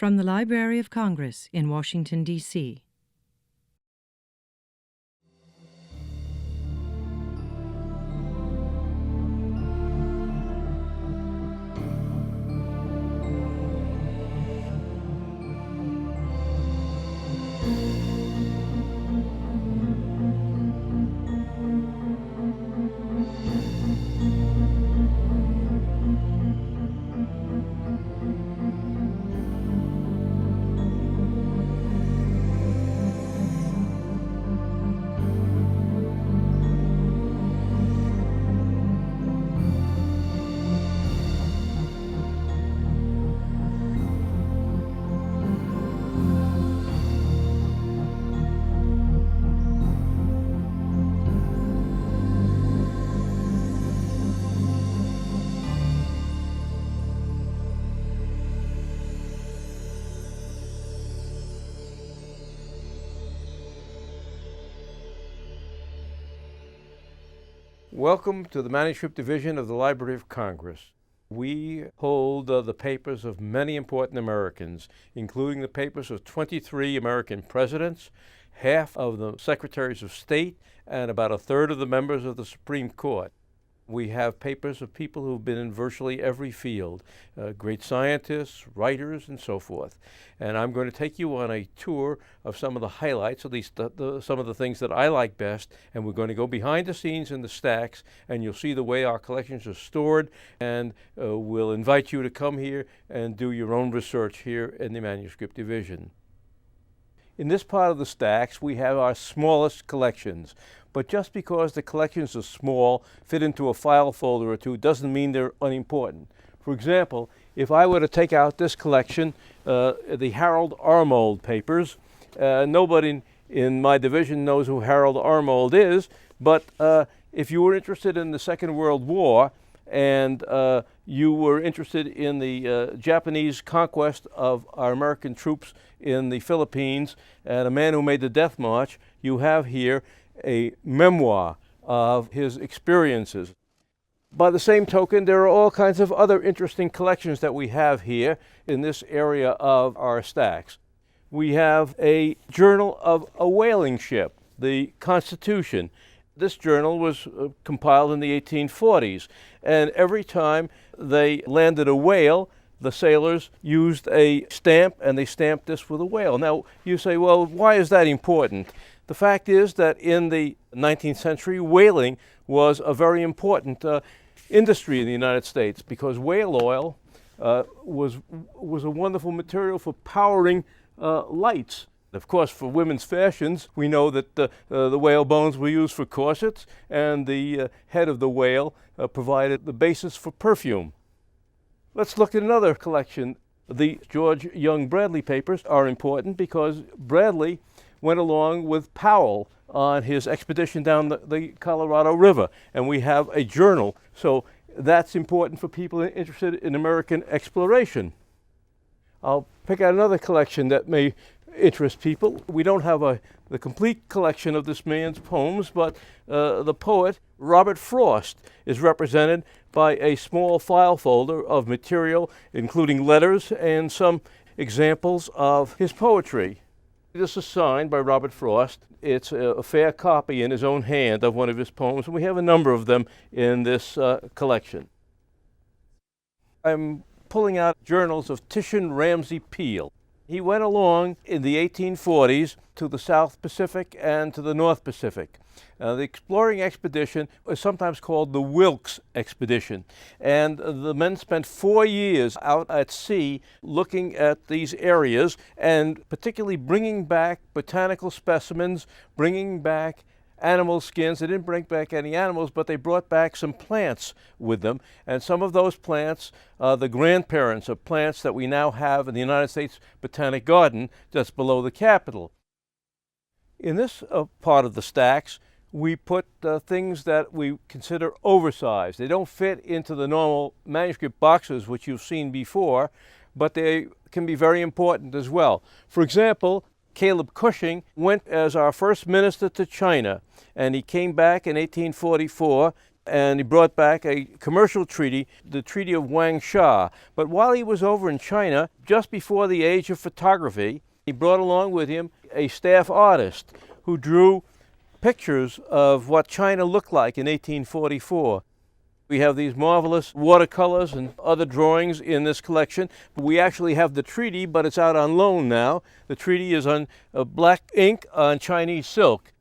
From the Library of Congress in Washington, D.C. Welcome to the Manuscript Division of the Library of Congress. We hold the papers of many important Americans, including the papers of 23 American presidents, half of the secretaries of state, and about a third of the members of the Supreme Court. We have papers of people who've been in virtually every field, great scientists, writers, and so forth. And I'm going to take you on a tour of some of the highlights, at least some of the things that I like best, and we're going to go behind the scenes in the stacks, and you'll see the way our collections are stored, and we'll invite you to come here and do your own research here in the Manuscript Division. In this part of the stacks, we have our smallest collections. But just because the collections are small, fit into a file folder or two, doesn't mean they're unimportant. For example, if I were to take out this collection, the Harold Armold papers, nobody in my division knows who Harold Armold is, but if you were interested in the Second World War and you were interested in the Japanese conquest of our American troops in the Philippines and a man who made the Death March, you have here a memoir of his experiences. By the same token, there are all kinds of other interesting collections that we have here in this area of our stacks. We have a journal of a whaling ship, the Constitution. This journal was compiled in the 1840s, and every time they landed a whale, the sailors used a stamp, and they stamped this with a whale. Now, you say, well, why is that important? The fact is that in the 19th century, whaling was a very important industry in the United States because whale oil was a wonderful material for powering lights. Of course, for women's fashions, we know that the whale bones were used for corsets, and the head of the whale provided the basis for perfume. Let's look at another collection. The George Young Bradley papers are important because Bradley went along with Powell on his expedition down the Colorado River, and we have a journal. So that's important for people interested in American exploration. I'll pick out another collection that may interest people. We don't have the complete collection of this man's poems, but the poet Robert Frost is represented by a small file folder of material, including letters and some examples of his poetry. This is signed by Robert Frost. It's a fair copy in his own hand of one of his poems, and we have a number of them in this collection. I'm pulling out journals of Titian Peale. He went along in the 1840s to the South Pacific and to the North Pacific. The exploring expedition was sometimes called the Wilkes Expedition, and the men spent 4 years out at sea looking at these areas and particularly bringing back botanical specimens, bringing back animal skins. They didn't bring back any animals, but they brought back some plants with them, and some of those plants, the grandparents of plants that we now have in the United States Botanic Garden just below the Capitol. In this part of the stacks, we put things that we consider oversized. They don't fit into the normal manuscript boxes which you've seen before, but they can be very important as well. For example, Caleb Cushing went as our first minister to China, and he came back in 1844 and he brought back a commercial treaty, the Treaty of Wangsha. But while he was over in China, just before the age of photography, he brought along with him a staff artist who drew pictures of what China looked like in 1844. We have these marvelous watercolors and other drawings in this collection. We actually have the treaty, but it's out on loan now. The treaty is on black ink on Chinese silk.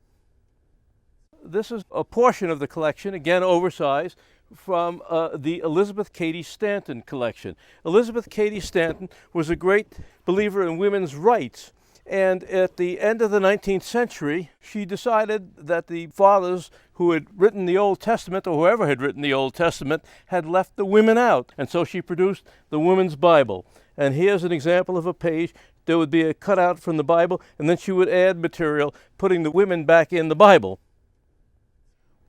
This is a portion of the collection, again oversized, from the Elizabeth Cady Stanton collection. Elizabeth Cady Stanton was a great believer in women's rights. And at the end of the 19th century, she decided that the fathers who had written the Old Testament, or whoever had written the Old Testament, had left the women out. And so she produced the Women's Bible. And here's an example of a page. There would be a cutout from the Bible, and then she would add material, putting the women back in the Bible.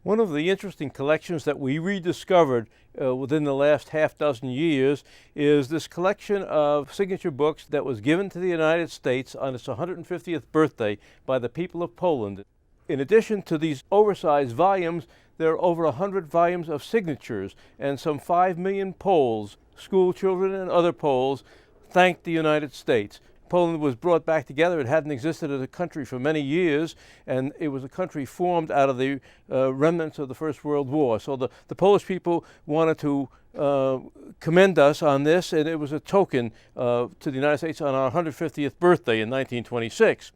One of the interesting collections that we rediscovered within the last half dozen years is this collection of signature books that was given to the United States on its 150th birthday by the people of Poland. In addition to these oversized volumes, there are over 100 volumes of signatures, and some 5 million Poles, school children and other Poles, thanked the United States. Poland was brought back together. It hadn't existed as a country for many years, and it was a country formed out of the remnants of the First World War. So the Polish people wanted to commend us on this, and it was a token to the United States on our 150th birthday in 1926.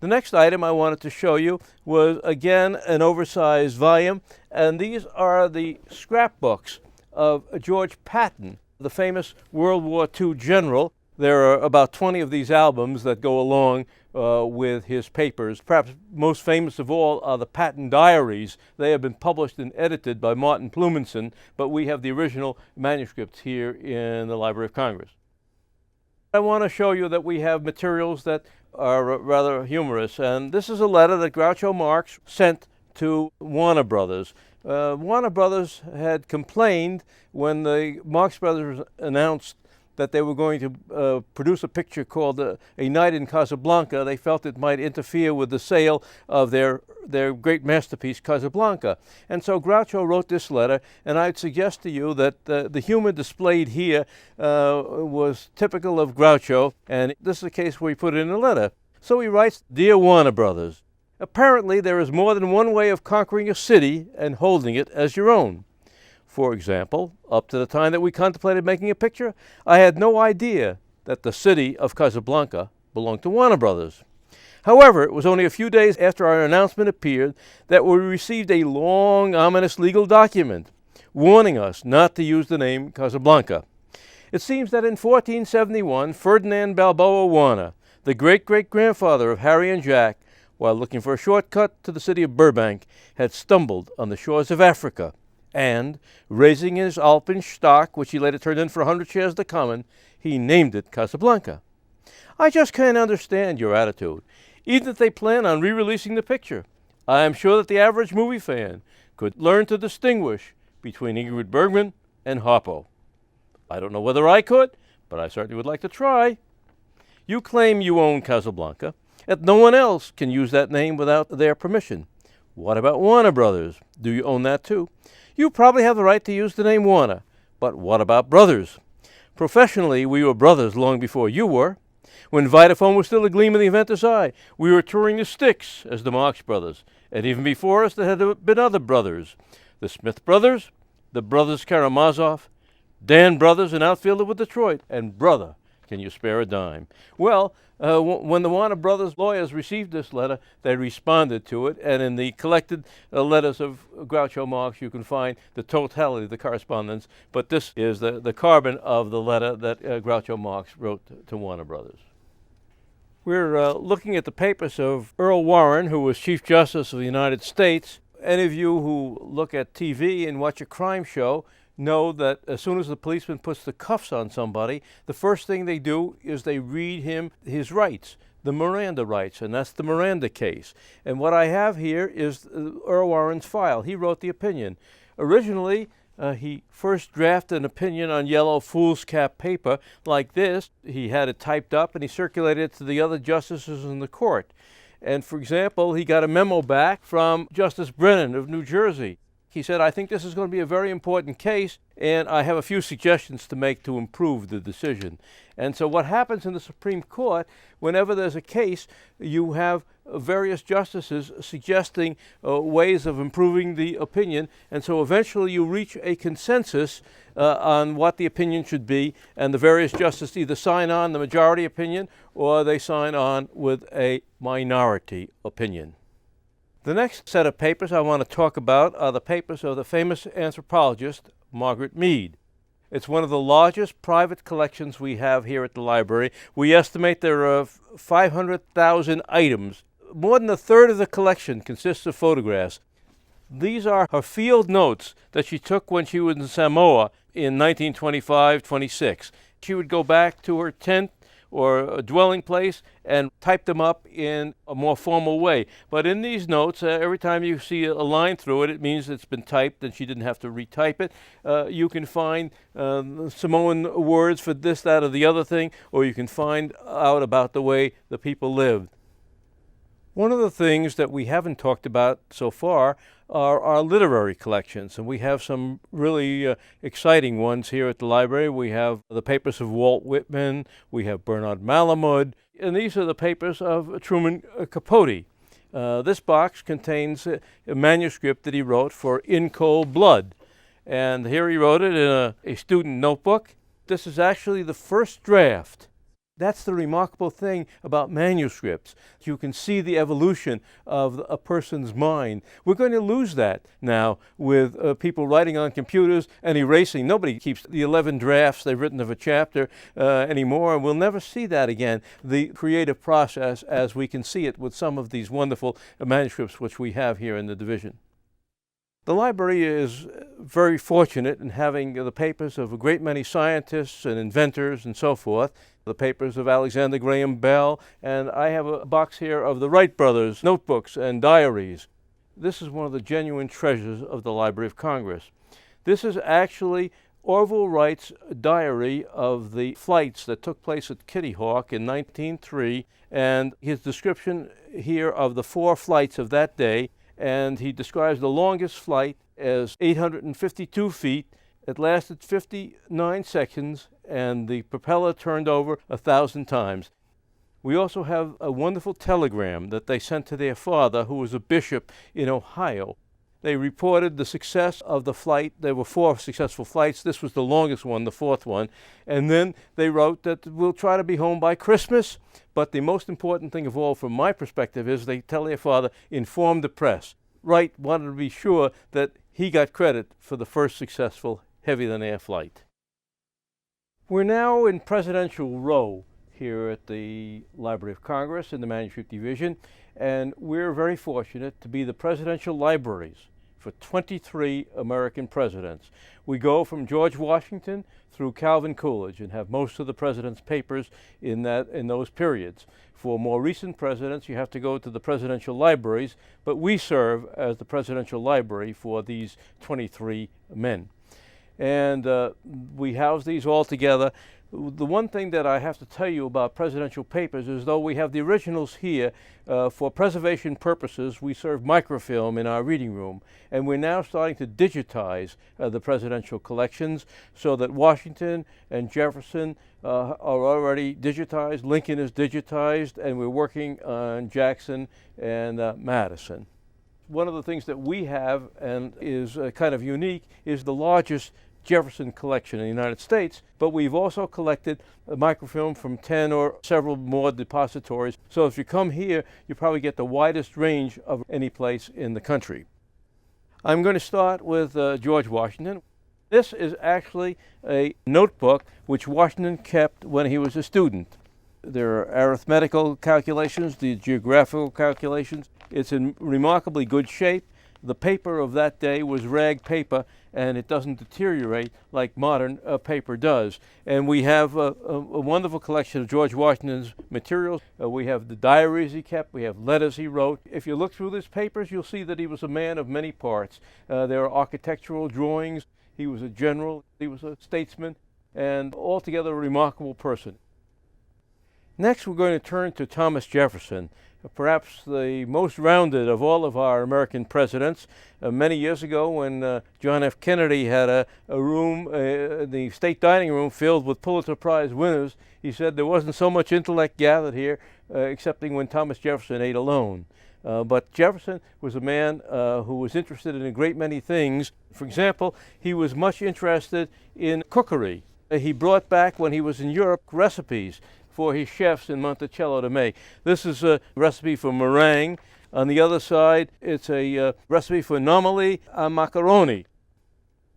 The next item I wanted to show you was, again, an oversized volume, and these are the scrapbooks of George Patton, the famous World War II general. There are about 20 of these albums that go along with his papers. Perhaps most famous of all are the Patton Diaries. They have been published and edited by Martin Plumenson, but we have the original manuscripts here in the Library of Congress. I want to show you that we have materials that are rather humorous, and this is a letter that Groucho Marx sent to Warner Brothers. Warner Brothers had complained when the Marx Brothers announced that they were going to produce a picture called A Night in Casablanca. They felt it might interfere with the sale of their great masterpiece, Casablanca. And so Groucho wrote this letter, and I'd suggest to you that the humor displayed here was typical of Groucho, and this is a case where he put it in a letter. So he writes, "Dear Warner Brothers, apparently there is more than one way of conquering a city and holding it as your own. For example, up to the time that we contemplated making a picture, I had no idea that the city of Casablanca belonged to Warner Brothers. However, it was only a few days after our announcement appeared that we received a long, ominous legal document warning us not to use the name Casablanca. It seems that in 1471, Ferdinand Balboa Warner, the great-great-grandfather of Harry and Jack, while looking for a shortcut to the city of Burbank, had stumbled on the shores of Africa, and, raising his Alpenstock, which he later turned in for 100 shares of the common, he named it Casablanca. I just can't understand your attitude, even if they plan on re-releasing the picture. I am sure that the average movie fan could learn to distinguish between Ingrid Bergman and Harpo. I don't know whether I could, but I certainly would like to try. You claim you own Casablanca, and no one else can use that name without their permission. What about Warner Brothers? Do you own that too? You probably have the right to use the name Warner, but what about Brothers? Professionally, we were brothers long before you were. When Vitaphone was still a gleam in the inventor's eye, we were touring the Styx as the Marx Brothers, and even before us there had been other brothers. The Smith Brothers, the Brothers Karamazov, Dan Brothers, an outfielder with Detroit, and brother, can you spare a dime? Well, when the Warner Brothers lawyers received this letter, they responded to it, and in the collected letters of Groucho Marx, you can find the totality of the correspondence, but this is the carbon of the letter that Groucho Marx wrote to Warner Brothers. We're looking at the papers of Earl Warren, who was Chief Justice of the United States. Any of you who look at TV and watch a crime show know that as soon as the policeman puts the cuffs on somebody, the first thing they do is they read him his rights, the Miranda rights, and that's the Miranda case. And what I have here is Earl Warren's file. He wrote the opinion. Originally, he first drafted an opinion on yellow foolscap paper like this. He had it typed up and he circulated it to the other justices in the court. And for example, he got a memo back from Justice Brennan of New Jersey. He said, I think this is going to be a very important case, and I have a few suggestions to make to improve the decision. And so what happens in the Supreme Court, whenever there's a case, you have various justices suggesting ways of improving the opinion, and so eventually you reach a consensus on what the opinion should be, and the various justices either sign on the majority opinion or they sign on with a minority opinion. The next set of papers I want to talk about are the papers of the famous anthropologist Margaret Mead. It's one of the largest private collections we have here at the library. We estimate there are 500,000 items. More than a third of the collection consists of photographs. These are her field notes that she took when she was in Samoa in 1925-26. She would go back to her tent or a dwelling place and type them up in a more formal way. But in these notes, every time you see a line through it, it means it's been typed and she didn't have to retype it. You can find Samoan words for this, that, or the other thing, or you can find out about the way the people lived. One of the things that we haven't talked about so far are our literary collections, and we have some really exciting ones here at the library. We have the papers of Walt Whitman, we have Bernard Malamud, and these are the papers of Truman Capote. This box contains a manuscript that he wrote for In Cold Blood, and here he wrote it in a student notebook. This is actually the first draft. That's the remarkable thing about manuscripts. You can see the evolution of a person's mind. We're going to lose that now with people writing on computers and erasing. Nobody keeps the 11 drafts they've written of a chapter anymore, and we'll never see that again, the creative process as we can see it with some of these wonderful manuscripts which we have here in the division. The library is very fortunate in having the papers of a great many scientists and inventors and so forth, the papers of Alexander Graham Bell, and I have a box here of the Wright brothers' notebooks and diaries. This is one of the genuine treasures of the Library of Congress. This is actually Orville Wright's diary of the flights that took place at Kitty Hawk in 1903, and his description here of the 4 flights of that day. And he describes the longest flight as 852 feet. It lasted 59 seconds, and the propeller turned over 1,000 times. We also have a wonderful telegram that they sent to their father, who was a bishop in Ohio. They reported the success of the flight. There were 4 successful flights. This was the longest one, the 4th one. And then they wrote that we'll try to be home by Christmas. But the most important thing of all, from my perspective, is they tell their father, inform the press. Wright wanted to be sure that he got credit for the first successful heavy-than-air flight. We're now in Presidential Row here at the Library of Congress in the Manuscript Division, and we're very fortunate to be the presidential libraries for 23 American presidents. We go from George Washington through Calvin Coolidge and have most of the president's papers in those periods. For more recent presidents, you have to go to the presidential libraries, but we serve as the presidential library for these 23 men. And we house these all together. The one thing that I have to tell you about presidential papers is, though we have the originals here, for preservation purposes, we serve microfilm in our reading room. And we're now starting to digitize the presidential collections so that Washington and Jefferson are already digitized, Lincoln is digitized, and we're working on Jackson and Madison. One of the things that we have, and is kind of unique, is the largest Jefferson collection in the United States, but we've also collected a microfilm from 10 or several more depositories. So if you come here, you probably get the widest range of any place in the country. I'm going to start with George Washington. This is actually a notebook which Washington kept when he was a student. There are arithmetical calculations, the geographical calculations. It's in remarkably good shape. The paper of that day was rag paper, and it doesn't deteriorate like modern paper does. And we have a wonderful collection of George Washington's materials. We have the diaries he kept. We have letters he wrote. If you look through these papers, you'll see that he was a man of many parts. There are architectural drawings. He was a general. He was a statesman, and altogether a remarkable person. Next, we're going to turn to Thomas Jefferson, perhaps the most rounded of all of our American presidents. Many years ago, when John F. Kennedy had a room, the state dining room, filled with Pulitzer Prize winners, he said there wasn't so much intellect gathered here, excepting when Thomas Jefferson ate alone. But Jefferson was a man who was interested in a great many things. For example, he was much interested in cookery. He brought back, when he was in Europe, recipes for his chefs in Monticello to make. This is a recipe for meringue. On the other side, it's a recipe for nommoli a macaroni.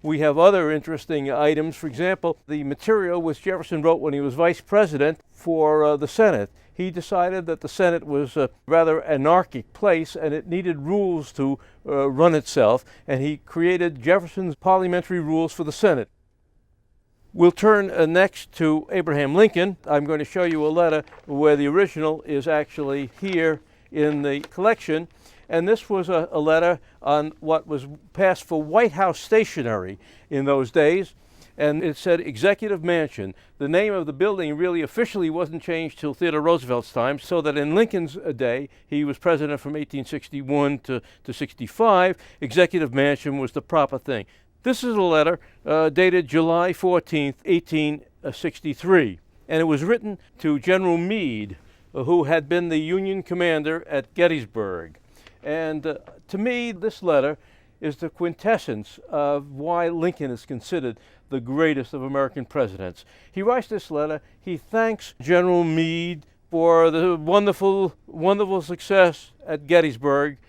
We have other interesting items. For example, the material which Jefferson wrote when he was vice president for the Senate. He decided that the Senate was a rather anarchic place and it needed rules to run itself, and he created Jefferson's parliamentary rules for the Senate. We'll turn next to Abraham Lincoln. I'm going to show you a letter where the original is actually here in the collection. And this was a letter on what was passed for White House stationery in those days. And it said Executive Mansion. The name of the building really officially wasn't changed till Theodore Roosevelt's time, so that in Lincoln's day, he was president from 1861 to 65, Executive Mansion was the proper thing. This is a letter dated July 14th, 1863, and it was written to General Meade, who had been the Union commander at Gettysburg. And to me, this letter is the quintessence of why Lincoln is considered the greatest of American presidents. He writes this letter. He thanks General Meade for the wonderful, wonderful success at Gettysburg.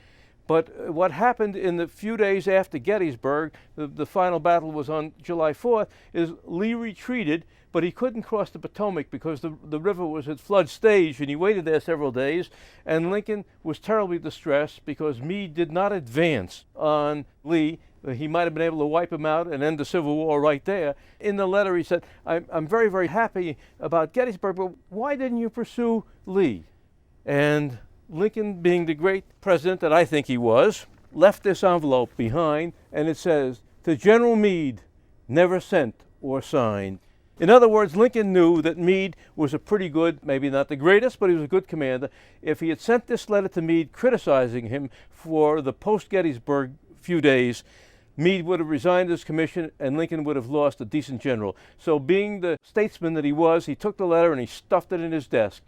But what happened in the few days after Gettysburg, the final battle was on July 4th, is Lee retreated, but he couldn't cross the Potomac because the river was at flood stage, and he waited there several days, and Lincoln was terribly distressed because Meade did not advance on Lee. He might have been able to wipe him out and end the Civil War right there. In the letter he said, I'm very, very happy about Gettysburg, but why didn't you pursue Lee? And Lincoln, being the great president that I think he was, left this envelope behind, and it says, to General Meade, never sent or signed. In other words, Lincoln knew that Meade was a pretty good, maybe not the greatest, but he was a good commander. If he had sent this letter to Meade criticizing him for the post-Gettysburg few days, Meade would have resigned his commission and Lincoln would have lost a decent general. So being the statesman that he was, he took the letter and he stuffed it in his desk.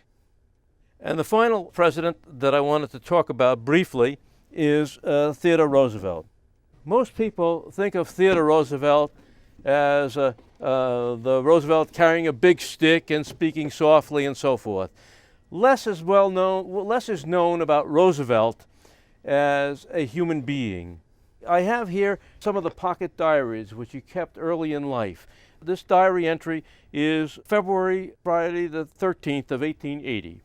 And the final president that I wanted to talk about briefly is Theodore Roosevelt. Most people think of Theodore Roosevelt as the Roosevelt carrying a big stick and speaking softly and so forth. Less is known about Roosevelt as a human being. I have here some of the pocket diaries which he kept early in life. This diary entry is Friday the 13th of 1880.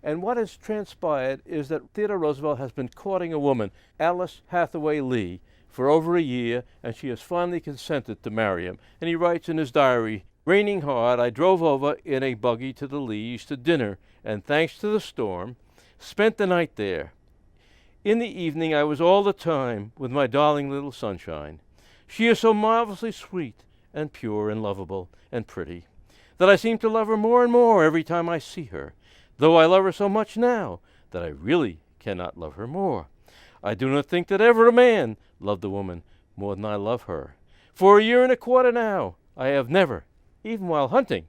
And what has transpired is that Theodore Roosevelt has been courting a woman, Alice Hathaway Lee, for over a year, and she has finally consented to marry him. And he writes in his diary, raining hard, I drove over in a buggy to the Lees to dinner, and thanks to the storm, spent the night there. In the evening, I was all the time with my darling little sunshine. She is so marvelously sweet and pure and lovable and pretty that I seem to love her more and more every time I see her, though I love her so much now that I really cannot love her more. I do not think that ever a man loved a woman more than I love her. For a year and a quarter now, I have never, even while hunting,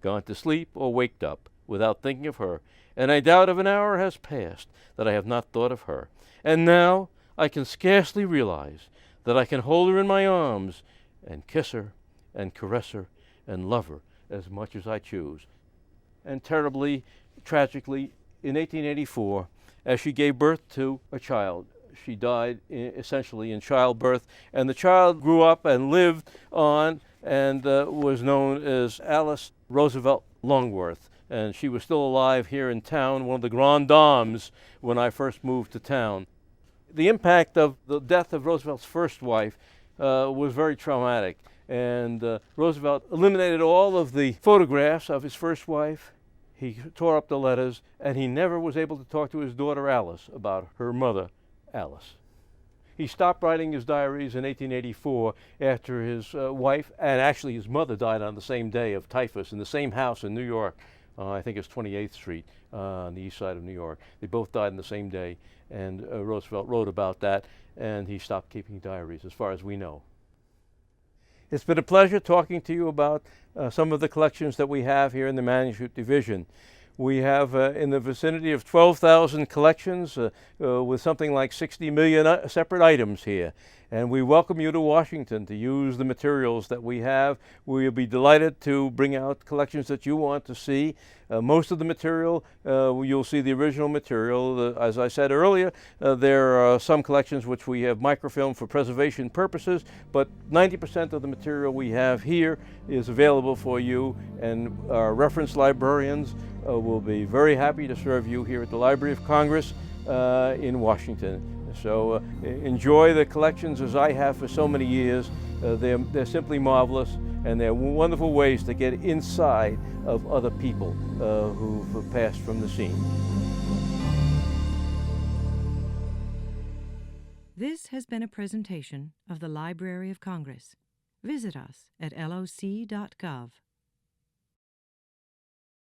gone to sleep or waked up without thinking of her, and I doubt if an hour has passed that I have not thought of her. And now I can scarcely realize that I can hold her in my arms and kiss her and caress her and love her as much as I choose. And terribly, tragically, in 1884, as she gave birth to a child, she died essentially in childbirth, and the child grew up and lived on and was known as Alice Roosevelt Longworth. And she was still alive here in town, one of the grandes dames when I first moved to town. The impact of the death of Roosevelt's first wife was very traumatic. And Roosevelt eliminated all of the photographs of his first wife. He tore up the letters, and he never was able to talk to his daughter Alice about her mother, Alice. He stopped writing his diaries in 1884 after his wife, and actually his mother, died on the same day of typhus in the same house in New York I think it's 28th Street on the east side of New York. They both died on the same day, and Roosevelt wrote about that, and he stopped keeping diaries, as far as we know. It's been a pleasure talking to you about some of the collections that we have here in the Manuscript Division. We have in the vicinity of 12,000 collections with something like 60 million separate items here. And we welcome you to Washington to use the materials that we have. We'll be delighted to bring out collections that you want to see. Most of the material, you'll see the original material. As I said earlier, there are some collections which we have microfilmed for preservation purposes, but 90% of the material we have here is available for you, and our reference librarians will be very happy to serve you here at the Library of Congress in Washington. So enjoy the collections as I have for so many years. They're simply marvelous, and they're wonderful ways to get inside of other people who've passed from the scene. This has been a presentation of the Library of Congress. Visit us at loc.gov.